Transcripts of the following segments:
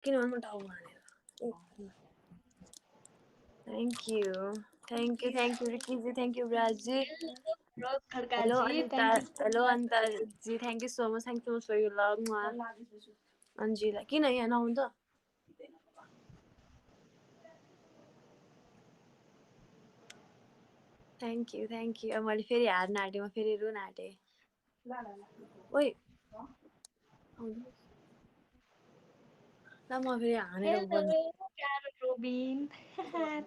किनभने म टाउको हानेर थ्याङ्क यू रिकीजी थ्याङ्क यू विराजी hello Anita ji thank you so much for you love Anjila किन यहाँ नआउनु त थ्याङ्क यू अब मैले फेरि हार्न आँटेँ म फेरि रुन आँटेँ ओइ ल म फेरि हानेर गर्नु Hello, Carol Robin.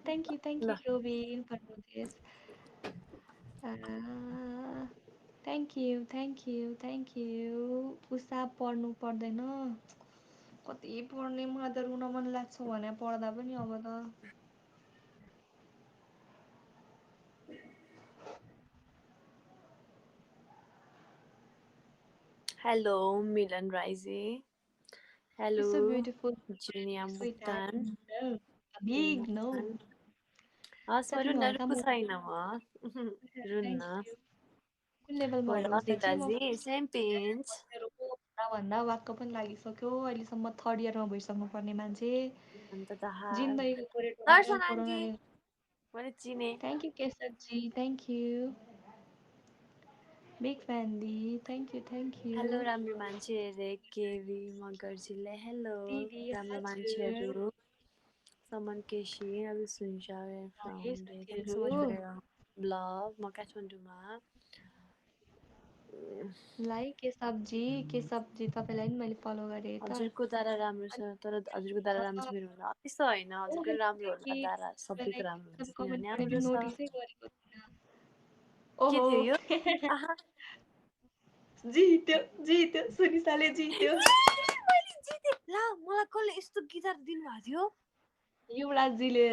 Thank you, ल Robin, for this. Uh, thank you. Usha पढ्नु पर्दैन कति पढ्ने मलाई त रुन मन लाग्छ भने पढ्दा पनि अब त हेलो मिलन राइजी हेलो so beautiful जुनिया sweetheart. Muktan No, big no. हस् म साथी रुन्न हल्का रुन्नु म छैन म रुन्न थ्याङ्क यू कुन लेभलमा ओइ होला उषा चाहिँ म अनिताजी सेम पिन्च मेरो भन्दा वाक्क पनि लागिसक्यो अहिलेसम्म 3rd इयरमा भइसक्नु पर्ने मान्छे अन्त त जिन्दगीको दर्शन कोरेटोमा आन्टी कोरोनाले मैले चिने thank you Keshavji thank you big fan the thank you hello राम्रो मान्छेहरू केवी मगर्जीले हेलो दिदी राम्रो हजुर मान्छेहरू समन केसी अब सुन्छ है फ्रम थ्याङ्क सो मच साथीहरू फर ब्लग म काठमाडौँमा लाइक के सब्जी तपाईँलाई पनि मैले फलो गरेँ त हजुरको दारा राम्रो छ तर हजुरको दारा राम्रो छ मेरो भन्दा त्यस्तो होइन हजुरको राम्रो होला दारा सबैको राम्रो हुन्छ कमेन्ट किनभने गर्ने राम्रो पनि छ नोटिसै गरेको थिइनँ के ओहो थियो यो आहा जित्यो सुनिसाले जित्यो मैले जितेँ ला मलाई कसले यस्तो गिटार दिनुभएको थियो युवराजजीले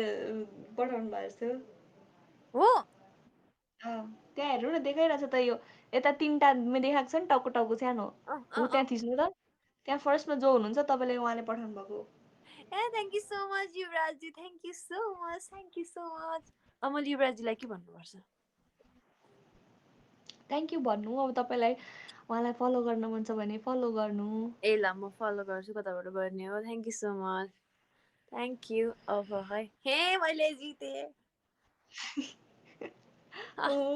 पठाउनु भएको थियो हो त्यहाँ हेर्नु न देखाइरहेछ त यो यता 3टा देखाएको छ नि टाउको टाउको सानो अँ अँ हो अँ त्यहाँ थिच्नु त त्यहाँ फर्स्टमा जो हुनुहुन्छ तपाईँले उहाँले पठाउनु भएको ए थ्याङ्क यू सो मच युवराजी थ्याङ्क यू सो मच अब मैले युवराजीलाई के भन्नुपर्छ थ्याङ्क यू भन्नु अब तपाईँलाई उहाँलाई फलो गर्न मन छ भने फलो गर्नु ए ल म फलो गर्छु कताबाट गर्ने हो thank you so much thank you अब है हे मैले जितेँ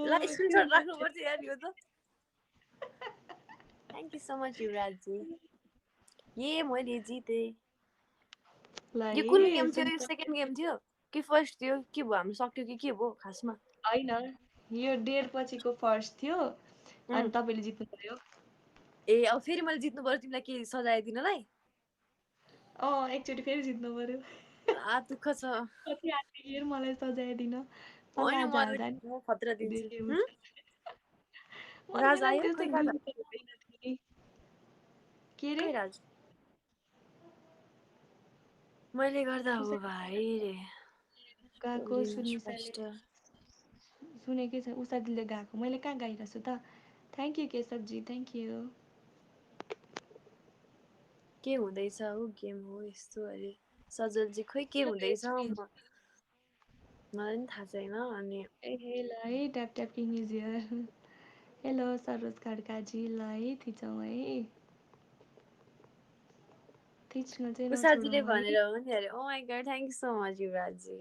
ल स्क्रिनसट राख्नुपर्छ यार यो त थ्याङ्क यू सो मच युवराजी मैले जितेँ ल यो कुन है गेम थियो यो सेकेन्ड गेम थियो कि फर्स्ट थियो के भयो हाम्रो सक्यो कि के भयो खासमा होइन यो डेढ पछिको फर्स्ट थियो उम्, अनि तपाईँले जित्नुभयो ए अब फेरि मैले जित्नु पर्यो तिमीलाई के सजाय दिनलाई एकचोटि फेरि जित्नु पर्यो आ दुःख छ कति आँटिएर मलाई सजायदिन होइन आज हाल्दा म खतरा नि दिन्छु देखेँ हुन्छ राज मलाई पनि आयो त्यस्तो खै कहाँ दिनु त हुँदैन थियो नि के रे खै राज मैले गर्दा हो उसै भाइ रे गएको लिनु सुनिसाले फर्स्ट सुनेकै छ उषा दिदीले गएको मैले कहाँ गाइरहेको छु त thank you Keshavji thank you के हुँदैछ हो गेम हो यस्तो अरे सजलजी खोइ के हुँदैछ मलाई पनि थाहा छैन अनि ए ल है tap tap king is here hello Saroj खड्काजी ल है थिचौँ है थिच्न चाहिँ उषाजीले नछोडौँ है भनेर हो नि अरे oh my god thank you so much युवराजी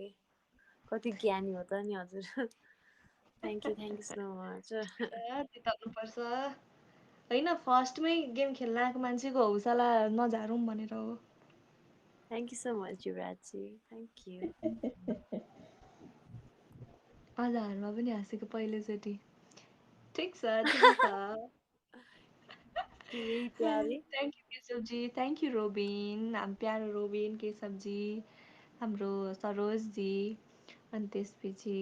कति ज्ञानी हो त नि हजुर थ्याङ्क यू सो मच जिताउनुपर्छ होइन फर्स्टमै गेम खेल्न आएको मान्छेको हौसला नझारौँ भनेर हो थ्याङ्क यू सो मच युवराजी थ्याङ्क यू आधारमा पनि हाँसेको पहिलोचोटि ठिक छ यही प्यारे thank you Keshavji thank you robin हाम्रो प्यारो रोबिन केशवजी हाम्रो सरोजजी अनि त्यसपछि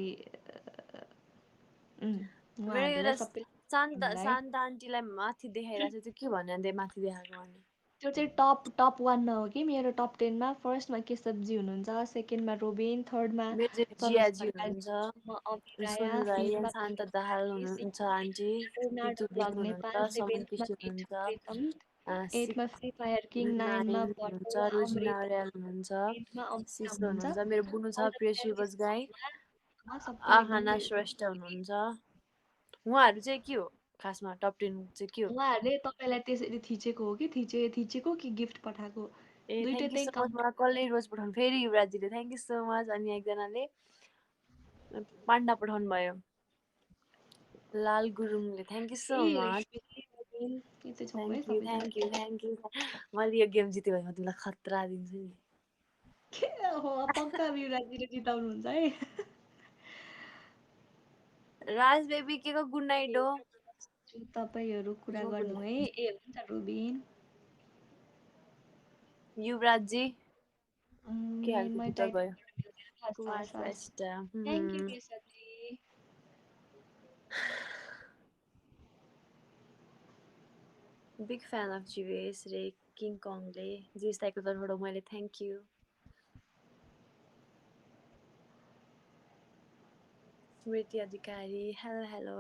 मेरो एउटा उहाँहरूलाई शान्त सबैलाई शान्त आन्टीलाई माथि देखाइरहेको छ त्यो के भन्ने माथि देखाएको भने त्यो चाहिँ टप 1मा हो कि मेरो टप 10मा फर्स्टमा केशवजी हुनुहुन्छ सेकेन्डमा रोबिन थर्डमा मेरो चाहिँ सरोज जियाजी हुनुहुन्छ खड्काजीमा अभिराया सोनु राई फिफ्थमा शान्त दाहाल हुनुहुन्छ आन्टी लेonardo ऋतु भ्लग लिङ नेपाल हुनुहुन्छ समन सेभेन्थमा केसी इच्छा हुनुहुन्छ प्रितम एटमा सिक्स फ्री फायर किङ नाइनमा नाइन हुनुहुन्छ बर्डर रोजिना अमृत अर्याल हुनुहुन्छ टेनमा अमृता सिसो हुनुहुन्छ हुनुहुन्छ मेरो बुनु अल छ द प्रिय फ्यामिली शिवज गाई सबैलाई एकदम आहाना श्रेष्ठ हुनुहुन्छ उहाँहरू चाहिँ के हो खासमा टप 10 चाहिँ के हो उहाँहरूले तपाईँलाई त्यसरी थिचेको हो कि थिचेको कि गिफ्ट पठाएको ए दुईटै थ्याङ्क यू त्यही सो मच काउन्ट। मलाई कसले रोज पठाउनु फेरि युवराजीले थ्याङ्क यू सो मच अनि एकजनाले पाण्डा पठाउनु भयो लाल गुरुङले thank you so much thank you मैले यो गेम जित्यो भने म तिमीलाई खतरा दिन्छु नि पक्का युवराजीले जिताउनुहुन्छ है। राज बेबी के को गुड नाइट हो तपाईँहरू कुरा गुड गर्नु है। नाइट ए हुन्छ रोबिन। युवराजी के हाल मेनमै त गयो टाइप कुमार हस् हस्। श्रेष्ठ थ्याङ्क यू केशवजी। बिग फ्यान अफ जीवेश रे किङ कङले जीवेश दाइको तर्फबाट मैले thank you Smriti Adhikari hello hello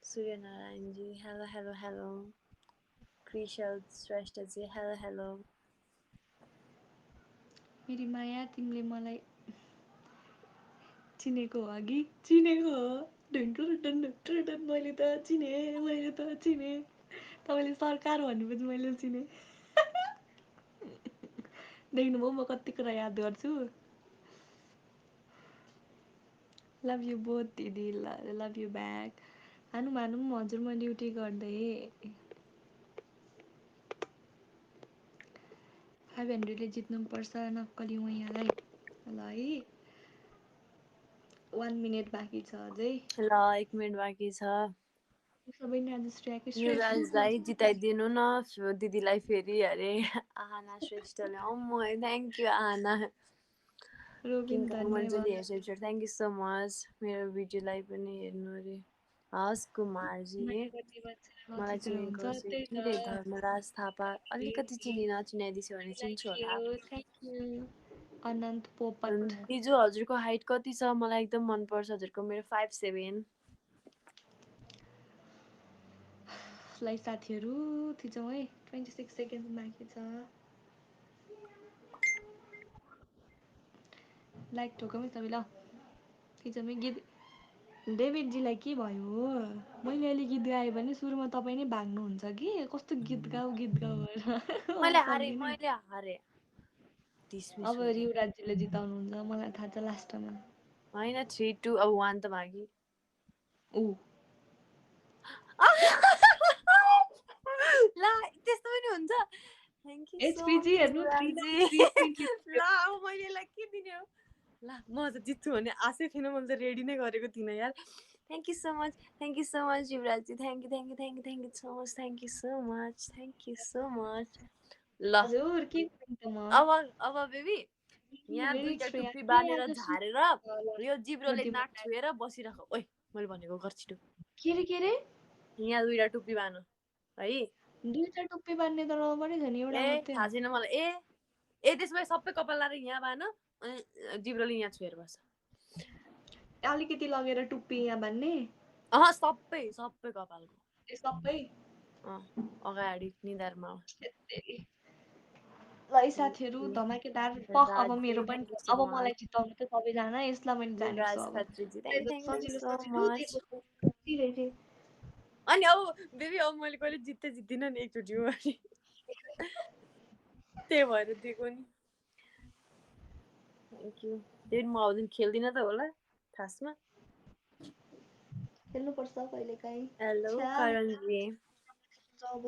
सूर्यनारायणजी हेलो हेलो हेलो कृषल श्रेष्ठजी हेलो हेलो मेरी माया तिमीले मलाई चिनेको हो अघि चिनेको हो मैले त चिने तपाईँले सरकार भनेपछि मैले चिने। देख्नुभयो म कति कुरा याद गर्छु। लभ यु बोथ दिदी लभ यु ब्याक। हानु मानु हजुर म ड्युटी गर्दै 500ले जित्नुपर्छ नक्कली हो यहाँलाई ल है। 1 मिनेट बाँकी छ अझै। ल 1 मिनेट बाँकी छ सबै आज श्रेयाकै युवराज दाइ जिताइदिनु न दिदीलाई फेरि अरे आहाना श्रेष्ठले अम्म thank you Aahana Robin king kong मन्जली हेर्छ episode thank you so much मेरो भिडियोलाई पनि हेर्नु अरे हस् कुमारजी मलाई चिनेको के रे धर्मराज थापा अलिकति चिनिन चिनाइदिन्छु भने चिन्छु होला अनन्त पोपट दिजु हजुरको हाइट कति छ मलाई एकदम मनपर्छ हजुरको मेरो 5'7" लाई साथीहरू थिचौँ है 26 सेकेन्ड बाँकी छ। लाइक ठोकौँ है सबै ल थिचौँ है। गीत डेभिडजीलाई के भयो मैले अहिले गीत गाएँ भने सुरुमा तपाईँ नै भाग्नुहुन्छ कि कस्तो गीत गाऊ भनेर मैले हारे सक्दिनँ। मैले हारे डिसमिस अब युवराजीले जिताउनुहुन्छ मलाई थाहा छ लास्टमा होइन 3 2 अब 1 त बाँकी ऊ ला त्यस्तो पनि हुन्छ thank you so HPG much हेर्नु ल अब मैले यसलाई के दिने हो ल म त जित्छु भन्ने आशै थिएन मैले त रेडी नै गरेको थिइनँ यार थ्याङ्क यू सो मच युवराजी थ्याङ्क यू सो मच ल हजुर के गर्नु म अब बेबी यहाँ दुईटा टुप्पी बाँधेर झारेर यो जिब्रोले नाक छुएर बसिराख ओइ मैले भनेको गर छिटो के रे यहाँ दुईटा टुप्पी बाँध है दुईटा टुप्पी बान्ने त रबरै छ नि एउटा मात्रै थाहा छैन मलाई त्यसो भए सबै कपाल लाएर यहाँ बाँध अनि जिब्रोले यहाँ छुएर बस अलिकति लगेर टुप्पी यहाँ बान्ने सबै कपालको सबै अगाडि निधारमा ल साथीहरू धमाकेदार अब मेरो पनि अब मलाई जिताउनु त सबैजना यसलाई मैले जानेको छु अब अनि अब बेबी अब मैले कहिले जित्दिनँ नि एकचोटि हो त्यही भएर दिएको नि थ्याङ्क यू त्यही म अब खेल्दिनँ त होला खासमा खेल्नुपर्छ कहिलेकाहीँ हेलो करणजी अब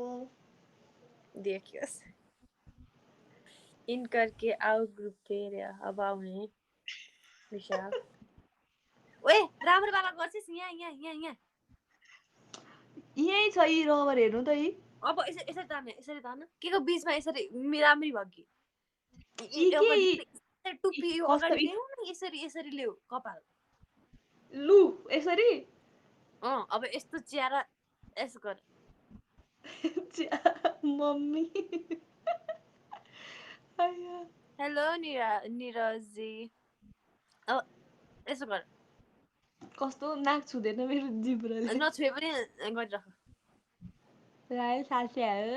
देखियोस् इन करके आओ ग्रुप पे अब आउने विशाल ओए राम्रो वाला गर्छिस् यहाँ यही छ यी रबर हेर्नु त यी अब यसरी तान्न के को बीचमा यसरी राम्ररी भग्गी टुप्पी यो अगाडि ल्याऊ न यसरी ल्याऊ कपाल लु यसरी अब यस्तो च्यारा यसो गर मम्मी हेलो निरजी अब यसो गर कस्तो नाक छुँदैन मेरो जिब्रोले नछुए पनि गरिराख रायल साथीहरू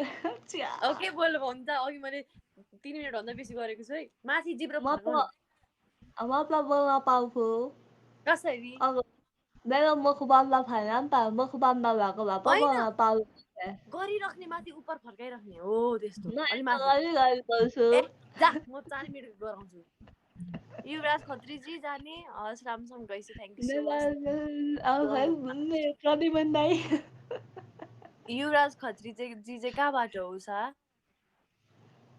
अब के बोल्नु हुन्छ अघि मैले 3 मिनट भन्दा बेसी गरेको छु है माथि जिब्रो मतलब बोल्न पाउँछु कसरी अब मेरो मुखबन्द छैन नि त मुखबन्द भएको भए पो बोल्न पाउँछु गरिराख्ने माथि उपर फर्काइराख्ने हो त्यस्तो न अलि यस्तो माथि गरी गर्छु ए जा म 4 मिनेट गराउँछु युवराज खत्रीजी जाने हस् रामसँग गइसु थ्याङ्क यू सो मच प्रतिबन्ध दाइ युवराज खत्री जी चाहिँ कहाँबाट हो उषा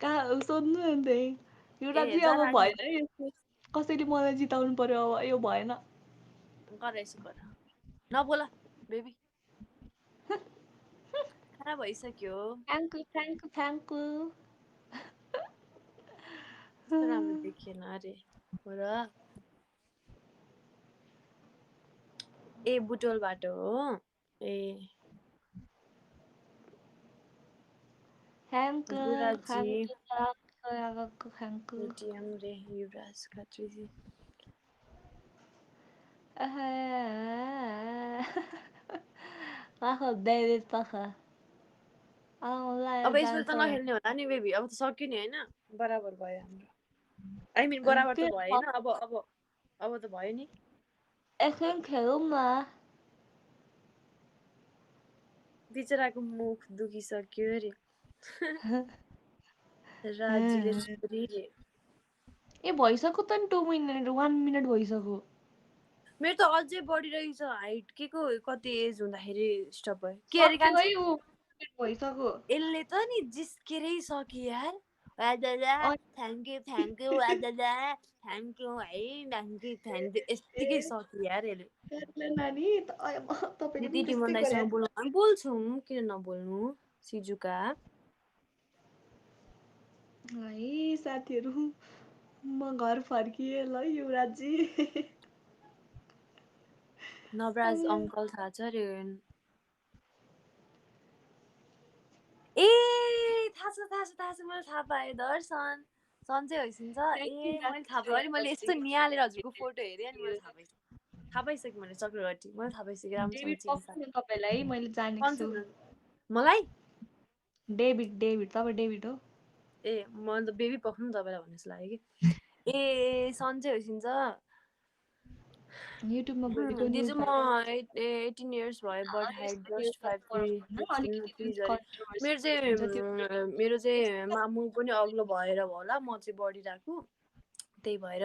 कहाँ सोध्नु अन्त एउटा ए चाहिँ जा अब रानी भएन यस्तो कसैले मलाई जिताउनु पर्यो अब यो भएन गर यसो गर नबोला बेबी खाना भइसक्यो thank you thank you thank you कस्तो राम्रो देखिएन अरे हो र ए बुटोलबाट हो ए थ्याङ्क यू युवराजजी थ्याङ्क यू एटिएम रे युवराज खत्रीजी अब यसबाट त नखेल्ने होला नि बेबी अब त सक्यो नि होइन बराबर भयो हाम्रो आई मिन बराबर त भएन अब त भयो नि एकछिन खेलौँ न बिचराको मुख दुखिसक्यो अरे राजीले छोरी रे ए भइसक्यो त नि 2 मिनट 1 मिनट भइसक्यो मेरो त अझै बढी रहेछ हाइट के को कति एज हुँदाखेरि स्टप भयो के अरे कान्छी भइसक्यो यसले त नि जिस्केरै सक्यो यार दादा थ्याङ्क यू दादा थ्याङ्क यू है थ्याङ्क यू यत्तिकै सक्यो यार यसले नानी तपाईँले पनि दिदी त्यस्तै मन्दाइसँग बोल्नु बोल्छौँ किन नबोल्नु सिजुका है साथीहरू म घर फर्किएँ ल युवराजी नवराज अङ्कल थाहा छ अरे ए थाहा छ मैले थाहा पाएँ दर्शन सन्चै होइसिन्छ ए मैले थाहा पाएँ अनि मैले यस्तो निहालेर हजुरको फोटो हेरेँ अनि मैले थाहा पाइसकेँ मैले चक्रवर्ती मैले थाहा पाइसकेँ राम्रोसँग चिनिसकेँ तपाईँलाई मैले जानेको छु मलाई डेभिड तपाईँ डेभिड हो ए म त बेबी पख्नु तपाईँलाई भन्नु जस्तो लाग्यो कि ए सन्चै होइसिन्छ युट्युबमा बोलेको दिजु म 18 इयर्स भयो बट हाइट जस्ट 5'3" अरे मेरो चाहिँ मामु पनि अग्लो भएर होला म चाहिँ बढिरहेको त्यही भएर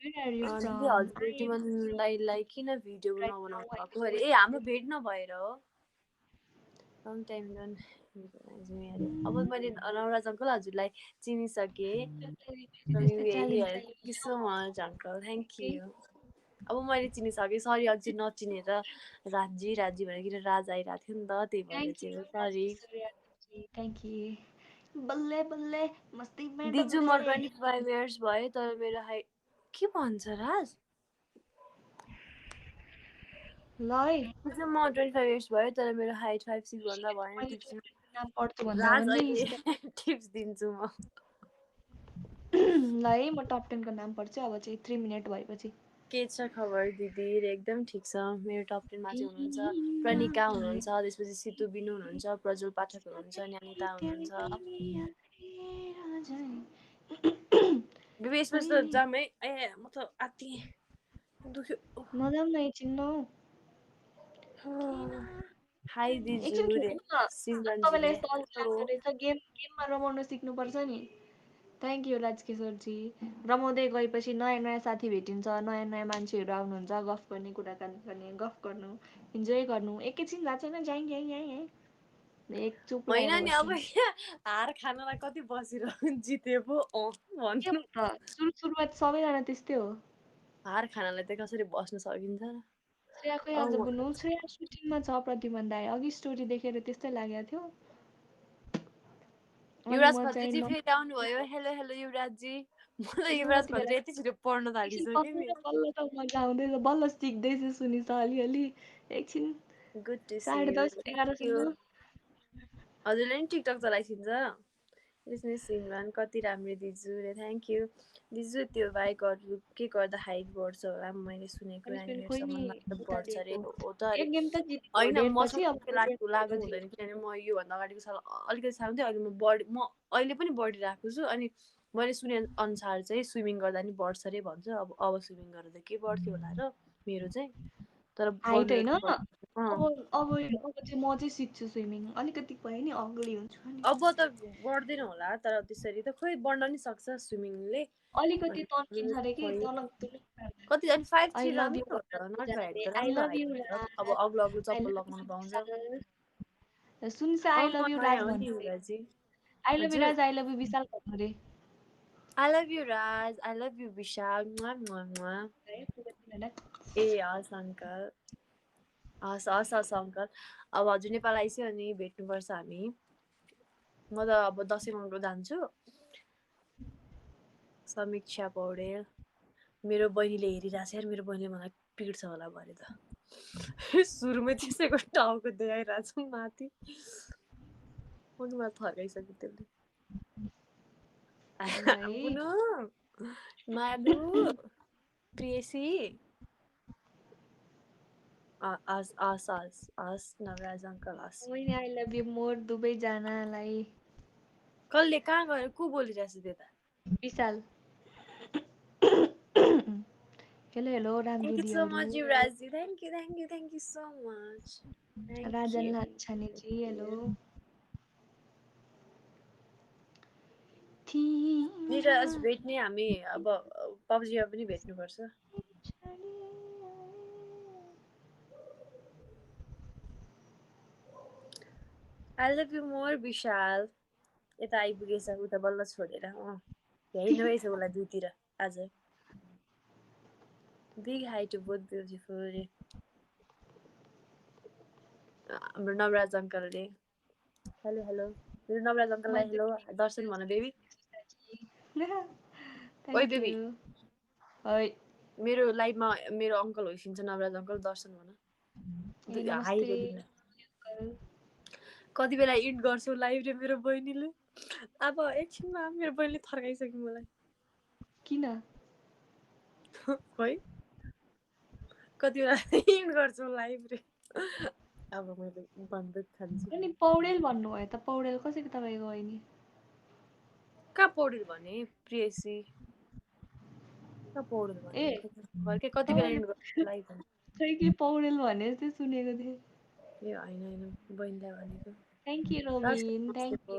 दिदी हजुरले टिमन दाइलाई किन भिडियो नबनाउनु भएको अरे ए हाम्रो भेट नभएर हो लङ टाइम डन अब मैले नवराज अङ्कल हजुरलाई चिनिसकेँ thank you so much uncle thank you अब मैले चिनिसकेँ सरी अझै नचिनेर राजी भनेर किन राज आइरहेको थियो नि त त्यही भएर चाहिँ सरी थ्याङ्क यू बल्ले बल्ले मस्तीमा दिजु म 25 इयर्स भयो तर मेरो हाइट के भन्छ राज ल है दिजु म 25 इयर्स भयो तर मेरो हाइट 5'6" भन्दा भएन राज अहिले टिप्स दिन्छु म ल है म टप 10 को नाम पढ्छु अब चाहिँ 3 मिनट भएपछि के छ खबर दिदी एकदम ठिक छ मेरो टप 10 मा चाहिँ हुनुहुन्छ प्रणिका हुनुहुन्छ त्यसपछि सितु बिनु हुनुहुन्छ प्रज्वल पाठक हुनुहुन्छ न्यानिता हुनुहुन्छ बेबी यसपछि त जाम है ए म त आत्ति दुख्यो नजाम न एकछिन न हाई दिजु रे तपाईँलाई यस्तो गेममा रमाउन सिक्नुपर्छ नि थ्याङ्क यू राजकिशोरजी रमाउँदै गएपछि नयाँ नयाँ साथी भेटिन्छ नयाँ नयाँ मान्छेहरू आउनुहुन्छ गफ गर्ने कुराकानी गर्ने गफ गर्नु इन्जोय गर्नु एकैछिन भएको छैन ज्याङ ज्याङ ज्याङ एक चुप होइन नि अब हार खानलाई कति बसेर जिते पो भन्नु सुरुमा सबैजना त्यस्तै हो हार खानलाई त कसरी बस्न सकिन्छ श्रेयाकै आज बुनु श्रेया सुटिङमा छ प्रतिबन्ध आयो अघि स्टोरी देखेर त्यस्तै लागेको थियो युवराज खत्रीजी फेरि आउनुभयो हेलो हेलो युवराजजी मलाई युवराज खत्री यति छिटो पढ्न थालिसक्यो नि बल्ल त मजा आउँदैछ बल्ल सिक्दैछु सुनिस अलिअलि एकछिन गुड टु सी 10:30 हजुरले नि टिकटक चलाइसिन्छ यसमा सिमरन कति राम्रो दिजु रे थ्याङ्क यू दिजु त्यो बाहेक अरू के गर्दा हाइट बढ्छ होला मैले सुनेको एनिमेटसम्म बढ्छ अरे हो त अरे होइन मसँग लागु हुँदैन किनभने म योभन्दा अगाडिको साल अलिकति सानो थियो अहिले म अहिले पनि बढिरहेको छु अनि मैले सुने अनुसार चाहिँ स्विमिङ गर्दा नि बढ्छ अरे भन्छ अब स्विमिङ गरेर के बढ्थ्यो होला र मेरो चाहिँ तर अब अब अब चाहिँ म चाहिँ सिक्छु स्विमिङ अलिकति भयो नि अग्ली हुन्छु नि अब त बढ्दैन होला तर त्यसरी त खोइ बढ्न नि सक्छ स्विमिङले अलिकति तन्किन्छ अरे कि तलक कति अनि 5-3 आई लभ यु राम्रो हो त नट ब्याड त आई राम्रो लभ हाइट यु हुन्छ अब अग्लो अग्लो आई चप्पल लभ लगाउन पाउँछ यु सुन say I love you Raj नयाँ हो नि भन्नु युवराजी आई लभ यु हजुर Raj I love you Vishal भन्नु रे I love you Raj I love you Vishal मुआ मुआ मुआ ए हस् अङ्कल हस् हस् हस् अङ्कल अब हजुर नेपाल आइसक्यो अनि भेट्नुपर्छ हामी म त अब दसैँ मनाउन जान्छु समीक्षा पौडेल मेरो बहिनीले हेरिरहेको छ यार मेरो बहिनीले मलाई पिट्छ होला भरे त सुरुमै त्यसैको टाउको देखाइरहेको छ माथि मलाई थर्काइसक्यो त्यसले बुनु माधु प्रेयसी हस् हस् हस् हस् नवराज अङ्कल हस् आई लभ यु मोर दुवैजनालाई कसले कहाँ गएर को बोलिरहेछ त्यता विशाल हेलो हेलो रामजु Thank you so दियालु much, Yuvrajji. Thank you so much. Thank Rajan you. लाछानेजी हेलो निरज भेट्ने हामी अब पब्जीमा पनि भेट्नुपर्छ I love you more, विशाल यता आइपुगेछ उता बल्ल छोडेर यही नभएछ उसलाई दुईतिर आज big hi to both beautiful हाम्रो नवराज अङ्कलले हेलो हेलो मेरो नवराज अङ्कललाई हेलो दर्शन भन बेबी ओइ बेबी मेरो लाइभमा मेरो अङ्कल होइसिन्छ नवराज अङ्कल दर्शन भन हाई बेबी कति बेला इन्ड गर्छौ लाइभ रे मेरो बहिनीले अब एकछिनमा मेरो बहिनीले थर्काइसक्यो मलाई किन खोइ कति बेला इन्ड गर्छौ लाइभ रे अब मैले बन्दुक खान्छु अनि पौडेल भन्नुभयो त पौडेल कसरी तपाईँको बहिनी कहाँ पौडेल भने प्रेयसी कहाँ पौडेल भने घरकै कति बेला इन्ड गर्छौ लाइभ खै के पौडेल भने जस्तै सुनेको थिएँ ए होइन होइन बहिनीलाई भनेको thank you Robin thank you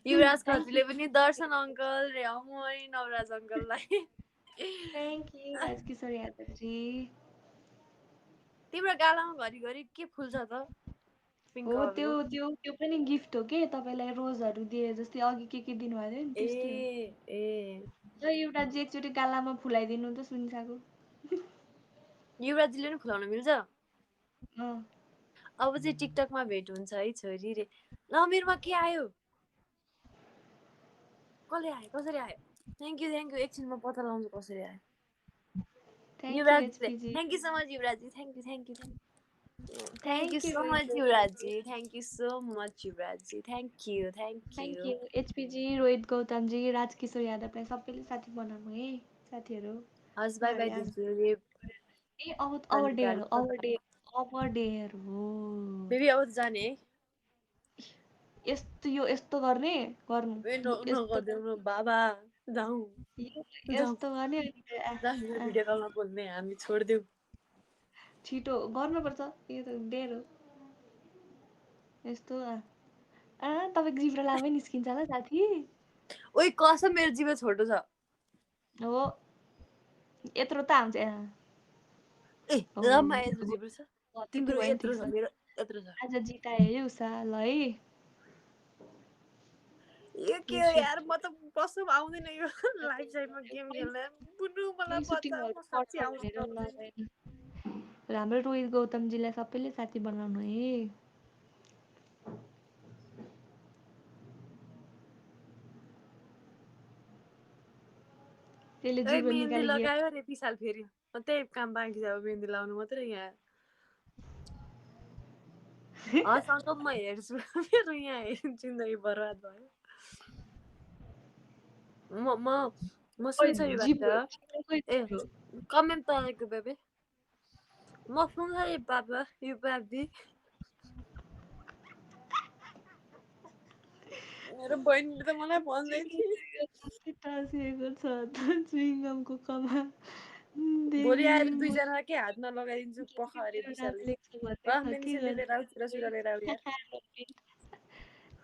Yuvraj खत्रीले पनि दर्शन अङ्कल रे अमोय नवराज अङ्कललाई थ्याङ्क यू राजकिशोर यादवजी तिम्रो गालामा घरिघरि के फुल्छ त पिङ्क हो कलरको त्यो पनि गिफ्ट हो के तपाईँलाई रोजहरू दिए जस्तै अघि के दिनुभएको थियो नि त्यस्तै हो युवराजी एकचोटि गालामा फुलाइदिनु त सुनिसाको युवराजीले पनि फुलाउन मिल्छ अब चाहिँ टिकटकमा भेट हुन्छ है छोरी रे ल मेरोमा के आयो कसले आयो कसरी आयो थ्याङ्क यू एकछिन म पत्ता लगाउँछु कसरी आयो युवराजीले थ्याङ्क यू सो मच युवराजी thank you Thank you so much, Yuvrajji. Thank you so much, Yuvrajji. Thank you. HPG Rohit गौतमजी राजकिशोर यादवलाई सबैले साथी बनाउनु है साथीहरू हस् बाई बाई दिन्छु ए अवर डेयर हो बेबी अब जाने है यस्तो गर्ने गर्नु नगर्देऊ बाबा जाऊ यस्तो गर्ने भिडियो कलमा बोल्ने हामी छोड्देऊ छिटो गर्नुपर्छ यो त डेर हो यस्तो तपाईँको जिब्रो लामै निस्किन्छ होला साथी ओइ कसम मेरो जिब्रो छोटो छ हो यत्रो त आउँछ ए लम्मा यत्रो जिब्रो छ तिम्रो यत्रो छ मेरो यत्रो छ आज जिताए उषा ल है यो के हो यार म त कसम आउँदैन यो लाइभ साइडमा गेम खेल्न बुनु मलाई बचाऊ म साच्चै आउँदैन हाम्रो रोहित गौतमजीलाई सबैले साथी बनाउनु है त्यसले जिब्रो निकाली लगायो रे पिसाल फेरि त्यही काम बाँकी छ मेहन्दी लाउनु मात्रै यहाँ हस् अङ्कल म हेर्छु मेरो यहाँ जिन्दगी बर्बाद भयो म सुन्छ यो बात ए कमेन्ट तलेको बेबे म सुन्छ यो बाबा यो बाबी मेरो बहिनीले त मलाई भन्दै थियो टाँसिएको छ चुइङगमको कमा भोलि आएर दुईजना के हात नलगाइदिन्छु पख अरे मेरो नाम विशालले लेख्छु भन्दै छ के मेन्सन लिएर आऊ चुरा लिएर आऊ यार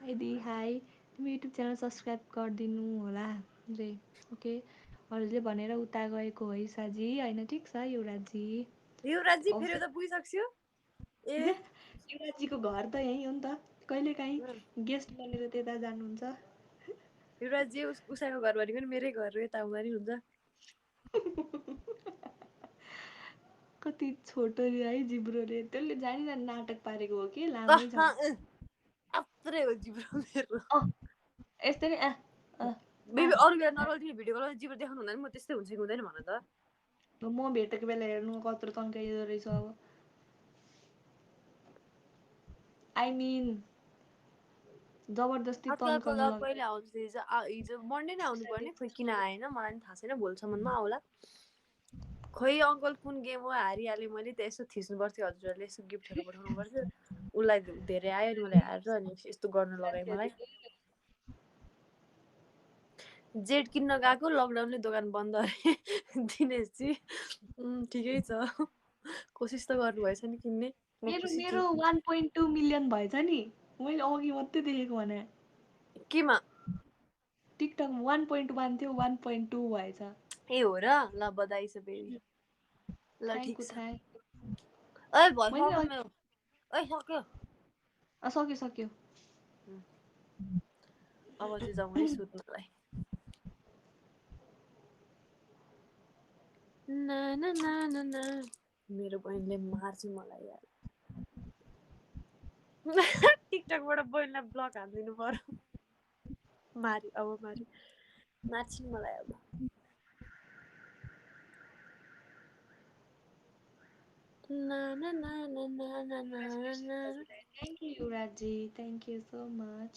हाई हाई तिमी युट्युब च्यानल सब्सक्राइब गरिदिनु होला रे ओके अरूले भनेर उता गएको है साजी होइन ठिक छ युवराजी युवराजी फेरि उता पुगिसक्छु ए युवराजीको घर त यहीँ हो नि त कहिलेकाहीँ गेस्ट बनेर त्यता जानुहुन्छ युवराजी उसैको घर भनेको नि मेरै घर हो यता हुँदा नि हुन्छ कति छोटो है जिब्रोले त्यसले जानी जानी नाटक पारेको हो कि लामै छ आत्रै हो जिब्रो मेरो यस्तै नि बेबी अरू बेला नर्मल तिमी भिडियो कलमा जिब्रो देखाउनु हुँदैन म त्यस्तै हुन्छ कि हुँदैन भन त म भेटेको बेला हेर्नु कत्रो तन्काइदो रहेछ अब आई मिन जबरजस्ती आजकलको तन्काउनु ल कहिले आउँछ हिजो मन्डे नै आउनु पर्ने खोइ किन आएन मलाई पनि थाहा छैन भोलिसम्ममा आउला खोइ अङ्कल कुन गेम हो हारिहालेँ मैले त यसो थिच्नु पर्थ्यो हजुरहरूले यसो गिफ्टहरू पठाउनु पर्थ्यो उसलाई धेरै आयो अनि मलाई हारेर अनि यस्तो गर्नु लगायो मलाई जेट किन्न गएको लकडाउनले दोकान बन्द अरे दिनेशजी ठिकै छ कोसिस त गर्नुभएछ नि किन्ने मेरो 1.2 मिलियन भएछ नि मैले अघि मात्रै देखेको भने केमा टिकटकमा 1.1 थियो 1.2 भएछ ए हो र ल बधाई छ बेबी ल ठिक छ थाय ओइ भयो सक्यो मेरो ओइ सक्यो सक्यो सक्यो अब चाहिँ जाउँ है सुत्नलाई ना ना ना ना ना मेरो बहिनीले मार्छ मलाई यार टिकटकबाट बहिनीलाई ब्लक हालिदिनु पर्यो मार्यो अब मार्छ मलाई अब ना ना ना ना ना ना ना ना thank you युवराजी thank you so much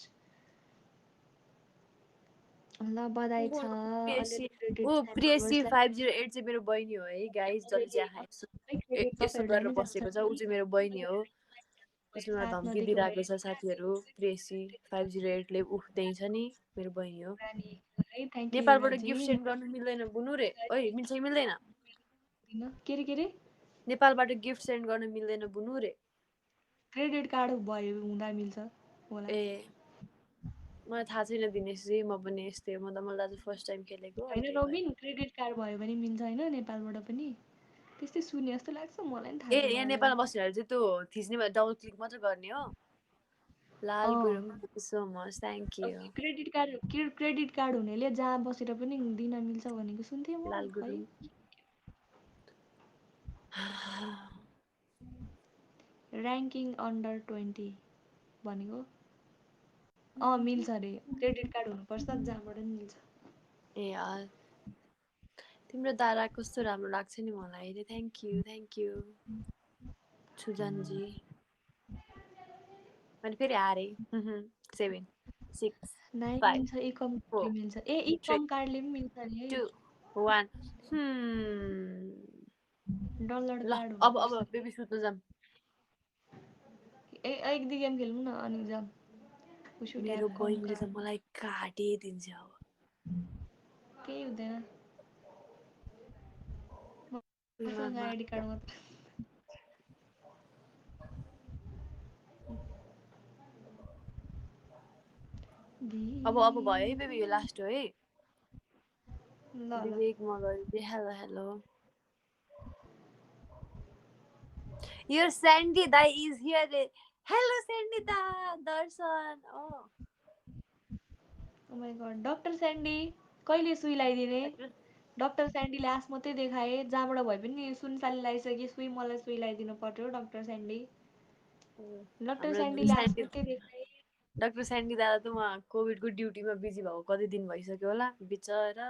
ल बधाई छ प्रियसी 508 चाहिँ मेरो बहिनी हो है गाइस जसले चाहिँ आएको यसो गरेर बसेको छ ऊ चाहिँ मेरो बहिनी हो उसले मलाई धम्की दिइरहेको छ साथीहरू प्रेसी 508 ले त्यही छ नि मेरो बहिनी हो नेपालबाट गिफ्ट सेन्ड गर्नु मिल्दैन बुनु रे ओइ मिल्छ कि मिल्दैन के रे नेपालबाट गिफ्ट सेन्ड गर्न मिल्दैन बुनु रे क्रेडिट कार्ड भयो हुँदा मिल्छ होला ए मलाई थाहा छैन दिनेशजी म पनि यस्तै हो मैले आज फर्स्ट टाइम खेलेको होइन रोबिन क्रेडिट कार्ड भयो भने मिल्छ होइन नेपालबाट पनि त्यस्तै सुने जस्तो लाग्छ मलाई पनि थाहा ए छैन यहाँ नेपालमा बस्नेहरू चाहिँ त्यो थिच्ने भए डबल क्लिक मात्र गर्ने हो Lal Gurung thank you so much thank you credit card हुनेले जहाँ बसेर पनि दिन मिल्छ भनेको सुन्थेँ म लाल खै गुरुङ ऱ्याङ्किङ अन्डर 20 भनेको मिल्छ अरे क्रेडिट कार्ड हुनुपर्छ जहाँबाट नि मिल्छ ए यार तिम्रो दादा कस्तो राम्रो लाग्छ नि मलाई रे थ्याङ्क यू सुजनजी मैले फेरि हारेँ 7 6 5 इकम 4 मिल्छ ए इकम कार्डले पनि मिल्छ अरे 2 1 डलर ल कार्ड अब हुनुपर्छ बेबी सुत्नु जाम एक दुई गेम खेलौँ न अनि जाम मेरो बहिनीले त मलाई काटिदिन्छ अब केही हुँदैन मसँग आइडी कार्ड मात्र अब भयो है बेबी यो लास्ट हो है Vivek Magar hello Your Sandy Dai is here. Hello Sandy Da Darshan Oh my god doctor Sandy कहिले सुई लगाइदिने डाक्टर स्यान्डीले आस मात्रै देखाए जहाँबाट भए पनि सुनसाली लगाइसके सुई मलाई सुई लगाइदिनु पर्यो डाक्टर स्यान्डी डाक्टर स्यान्डीले आस मात्रै देखाए डाक्टर स्यान्डी दादा त उहाँ कोभिडको ड्युटीमा बिजी भएको कति दिन भइसक्यो होला बिचरा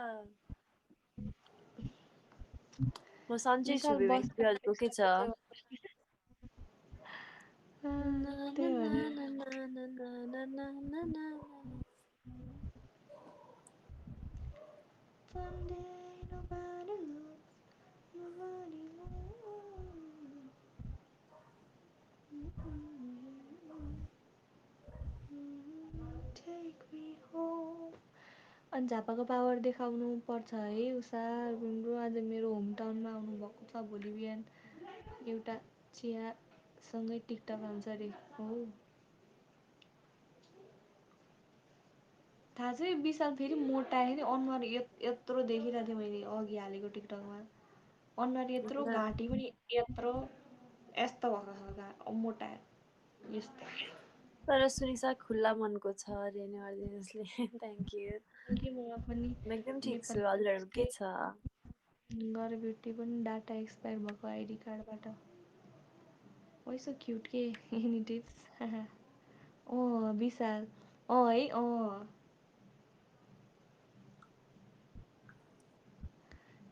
म सन्चै छु बेबी के छ अनि झापाको पावर देखाउनु पर्छ है उषा रुम्रो आज मेरो होम टाउनमा आउनुभएको छ भोलि बिहान एउटा चियासँगै टिकटक आउँछ अरे हो थाहा चाहिँ विशाल फेरि मोटा आयो नि अनुहार यत्रो देखिरहेको थिएँ मैले अघि हालेको टिकटकमा अनुहार यत्रो घाँटी पनि यत्रो यस्तो भएको छ मोटा यस्तो तर सुनिसा खुल्ला मनको छ अरे नि अर्दिनसले थ्याङ्क यू के मलाई पनि म एकदम ठिक छु नेपाली हजुरहरू के छ गरे ब्युटी पनि डाटा एक्सपायर भएको आइडी कार्डबाट Why so cute के any tips अँ विशाल है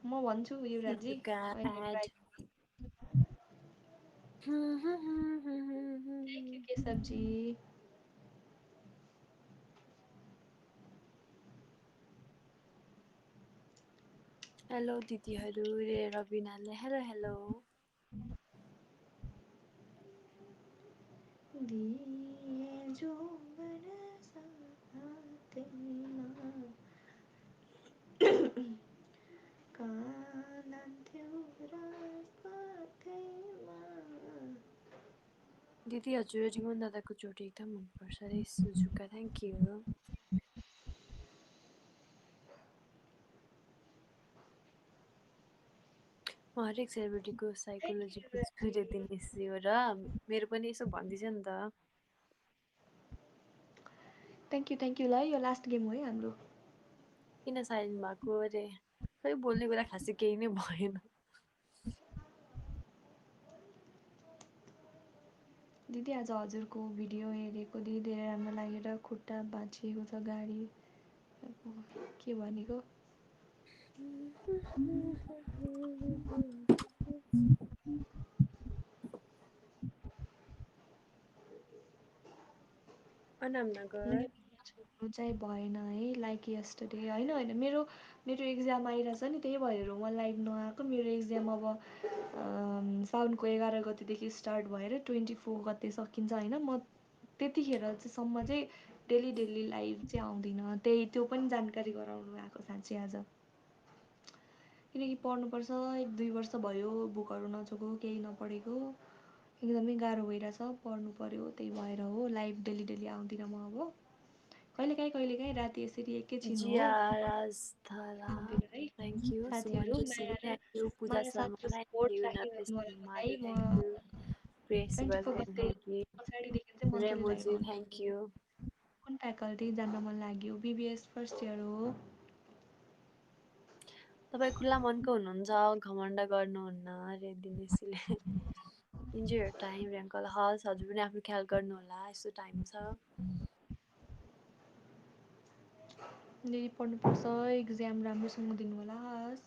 म भन्छु युवराजी अहिले एड ट्राई थ्याङ्क यू केशवजी हेलो दिदीहरू रे रबिनाले हेलो हेलो दिए जो बरसातेमा कान्थ्यौ राजपथैमा दिदी हजुर रिमन दादाको चोटी एकदम मनपर्छ अरे सुजुका थ्याङ्क यू म हरेक सेलिब्रिटीको साइकोलोजी बुझ्छु रे दिनेशी हो र मेरो पनि यसो भन्दैछ नि त थ्याङ्क यू ल यो लास्ट गेम हो है हाम्रो किन साइलेन्ट भएको अरे खै बोल्ने कुरा खासै केही नै भएन दिदी आज हजुरको भिडियो हेरेको दिदी धेरै राम्रो लागेर खुट्टा भाँचिएको छ गाडी के भनेको अनामनगर चाहिँ भएन है लाइक यस्टरडे होइन मेरो इक्जाम आइरहेछ नि त्यही भएर म लाइभ नआएको मेरो इक्जाम अब साउनको 11 गतेदेखि स्टार्ट भएर 24 गते सकिन्छ होइन म त्यतिखेर सम्म चाहिँ डेली लाइभ चाहिँ आउँदिनँ त्यो पनि जानकारी गराउनु आएको साँच्चै आज किनकि पढ्नुपर्छ 1-2 वर्ष भयो बुकहरू नचोको केही नपढेको एकदमै गाह्रो भइरहेछ पढ्नु पर्यो त्यही भएर हो लाइभ डेली आउँदिनँ म अब कहिलेकाहीँ राति यसरी एकैछिन हो जिया राजधरा आउँदिनँ है थ्याङ्क यू सुमन साथीहरू जोशी थ्याङ्क यू पूजा माया साथ शर्मा र थ्याङ्क सपोर्ट यू नरेश राखिरहनु होला कुमारी मलाई म थ्याङ्क यू प्रेयसी 24 बर्देन गते थ्याङ्क यू पछाडिदेखि चाहिँ मजाले लाइभ रेमोजी आउँछु थ्याङ्क यू कुन फ्याकल्टी जान्न मन लाग्यो बिबिएस फर्स्ट इयर हो तपाईँ खुल्ला मनको हुनुहुन्छ घमण्ड गर्नुहुन्न अरे दिनेशीले इन्जोय यर टाइम रियाङ्कल हस् हजुर पनि आफ्नो ख्याल गर्नुहोला यस्तो टाइम छ दिदी पढ्नुपर्छ इक्जाम राम्रोसँग दिनु होला हस्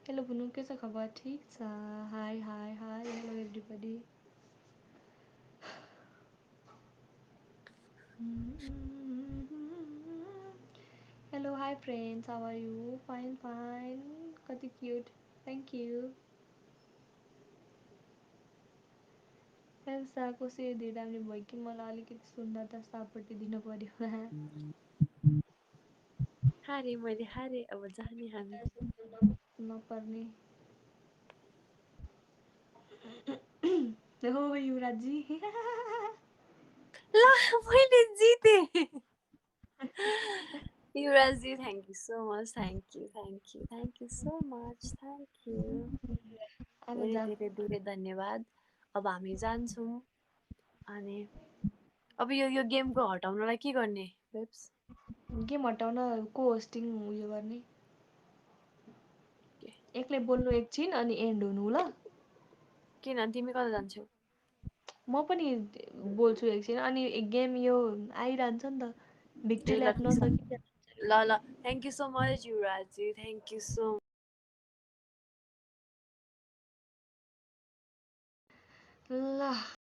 हेलो बुनु के छ खबर ठिक छ hi hello everybody hello hi friends how are you fine कति क्युट थ्याङ्क यू एल्साको सेयर धेरै राम्रो भयो कि मलाई अलिकति सुन्दरता सापट्टि दिनु पर्यो हारे मैले हारे अब जाने हामी नपर्ने हो युवराजी ला मैले जिते युवराजी thank you so much thank you so much thank you अब धेरै जा धेरै धेरै धन्यवाद अब हामी जान्छौँ अनि अब यो गेमको हटाउनलाई के गर्ने वेब्स गेम हटाउन को होस्टिङ उयो गर्ने के एक्लै बोल्नु एकछिन अनि एन्ड हुनु ल किन तिमी कता जान्छौ म पनि बोल्छु एकछिन अनि गेम यो आइरहन्छ नि त भिक्ट्री ए ल ल्याप नसकिन्छ ल थ्याङ्क यू सो मच युवराजी थ्याङ्क यू सो ल